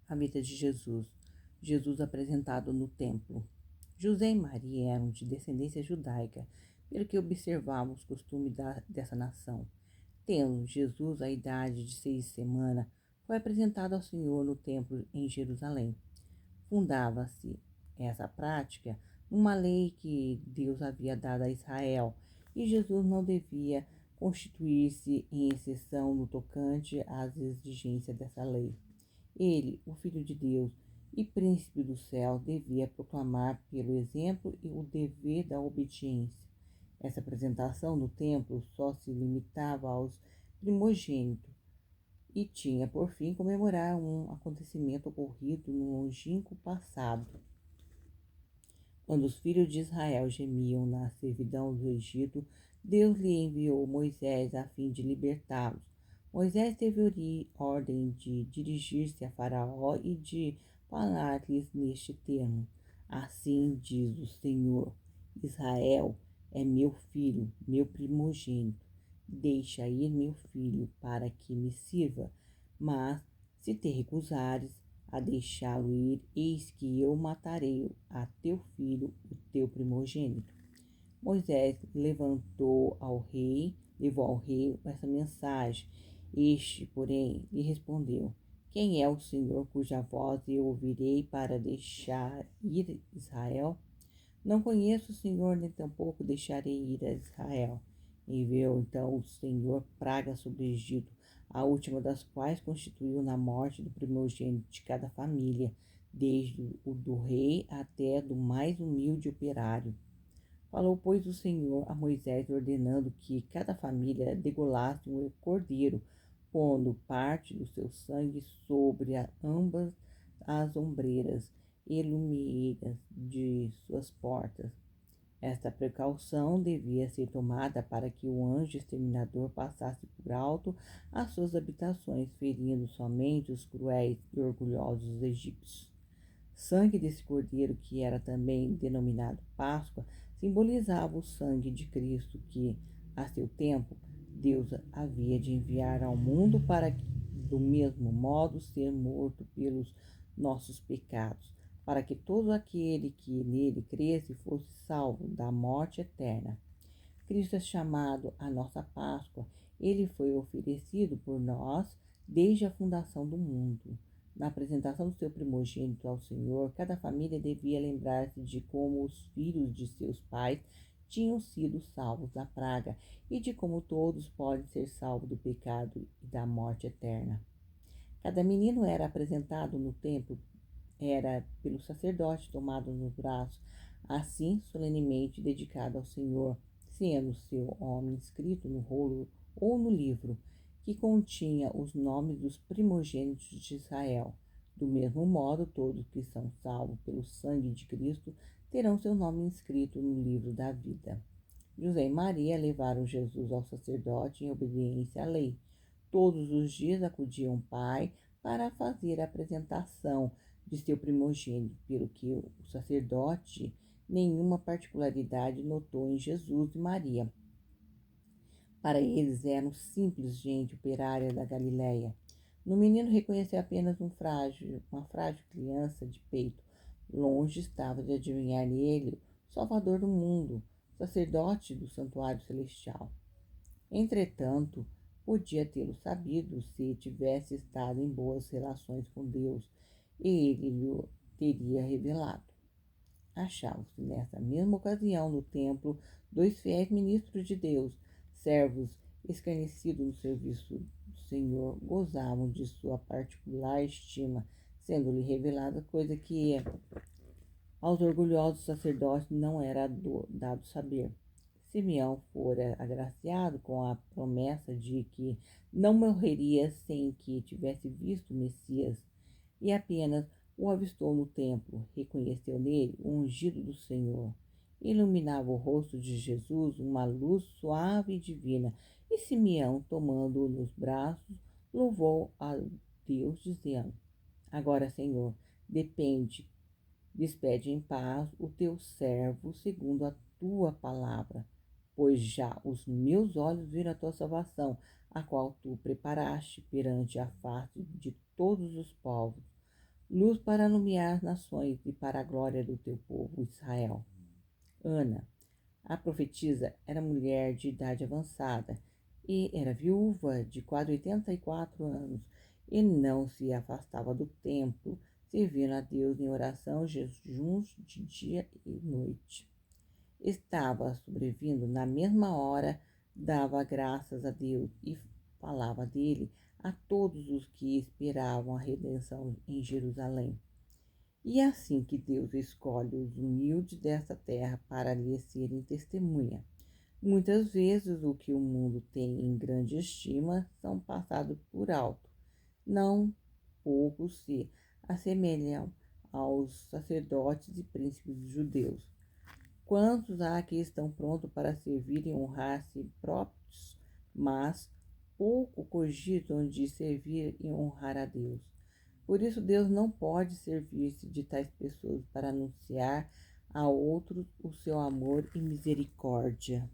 A vida de Jesus. Jesus apresentado no templo. José e Maria eram de descendência judaica, pelo que observavam os costumes dessa nação. Tendo Jesus a idade de 6 semanas, foi apresentado ao Senhor no templo em Jerusalém. Fundava-se essa prática numa lei que Deus havia dado a Israel, e Jesus não devia constituir-se em exceção no tocante às exigências dessa lei. Ele, o Filho de Deus e Príncipe do céu, devia proclamar pelo exemplo e o dever da obediência. Essa apresentação no templo só se limitava aos primogênitos e tinha por fim comemorar um acontecimento ocorrido no longínquo passado, quando os filhos de Israel gemiam na servidão do Egito. Deus lhe enviou Moisés a fim de libertá-los. Moisés teve ordem de dirigir-se a Faraó e de falar-lhes neste termo: Assim diz o Senhor: Israel é meu filho, meu primogênito. Deixa ir meu filho para que me sirva. Mas, se te recusares a deixá-lo ir, eis que eu matarei a teu filho, o teu primogênito. Moisés levou ao rei essa mensagem. Este, porém, lhe respondeu: Quem é o Senhor cuja voz eu ouvirei para deixar ir Israel? Não conheço o Senhor, nem tampouco deixarei ir a Israel. Enviou então o Senhor praga sobre o Egito, a última das quais constituiu na morte do primogênito de cada família, desde o do rei até do mais humilde operário. Falou, pois, o Senhor a Moisés, ordenando que cada família degolasse um cordeiro, pondo parte do seu sangue sobre ambas as ombreiras e lumeiras de suas portas. Esta precaução devia ser tomada para que o anjo exterminador passasse por alto as suas habitações, ferindo somente os cruéis e orgulhosos egípcios. Sangue desse cordeiro, que era também denominado Páscoa, simbolizava o sangue de Cristo que, a seu tempo, Deus havia de enviar ao mundo para, do mesmo modo, ser morto pelos nossos pecados, para que todo aquele que nele cresce fosse salvo da morte eterna. Cristo é chamado a nossa Páscoa. Ele foi oferecido por nós desde a fundação do mundo. Na apresentação do seu primogênito ao Senhor, cada família devia lembrar-se de como os filhos de seus pais tinham sido salvos da praga e de como todos podem ser salvos do pecado e da morte eterna. Cada menino era apresentado no templo, era pelo sacerdote tomado nos braços, assim solenemente dedicado ao Senhor, sendo seu nome inscrito no rolo ou no livro, que continha os nomes dos primogênitos de Israel. Do mesmo modo, todos que são salvos pelo sangue de Cristo terão seu nome inscrito no livro da vida. José e Maria levaram Jesus ao sacerdote em obediência à lei. Todos os dias acudiam ao pai para fazer a apresentação de seu primogênito, pelo que o sacerdote nenhuma particularidade notou em Jesus e Maria. Para eles eram simples gente operária da Galiléia. No menino reconheceu apenas uma frágil criança de peito. Longe estava de adivinhar nele o Salvador do mundo, sacerdote do santuário celestial. Entretanto, podia tê-lo sabido se tivesse estado em boas relações com Deus, e ele lhe teria revelado. Achavam-se nessa mesma ocasião no templo 2 fiéis ministros de Deus, servos escarnecidos no serviço do Senhor, gozavam de sua particular estima, sendo-lhe revelada coisa que aos orgulhosos sacerdotes não era dado saber. Simeão fora agraciado com a promessa de que não morreria sem que tivesse visto o Messias, e apenas o avistou no templo, reconheceu nele o ungido do Senhor. Iluminava o rosto de Jesus uma luz suave e divina, e Simeão, tomando-o nos braços, louvou a Deus, dizendo: Agora, Senhor, despede em paz o teu servo segundo a tua palavra, pois já os meus olhos viram a tua salvação, a qual tu preparaste perante a face de todos os povos, luz para iluminar as nações e para a glória do teu povo Israel. Ana, a profetisa, era mulher de idade avançada e era viúva de quase 84 anos e não se afastava do templo, servindo a Deus em oração, jejuns de dia e noite. Estava sobrevindo na mesma hora, dava graças a Deus e falava dele a todos os que esperavam a redenção em Jerusalém. E é assim que Deus escolhe os humildes desta terra para lhe serem testemunha. Muitas vezes o que o mundo tem em grande estima são passados por alto. Não poucos se assemelham aos sacerdotes e príncipes judeus. Quantos há que estão prontos para servir e honrar a si próprios, mas pouco cogitam de servir e honrar a Deus. Por isso Deus não pode servir-se de tais pessoas para anunciar a outros o seu amor e misericórdia.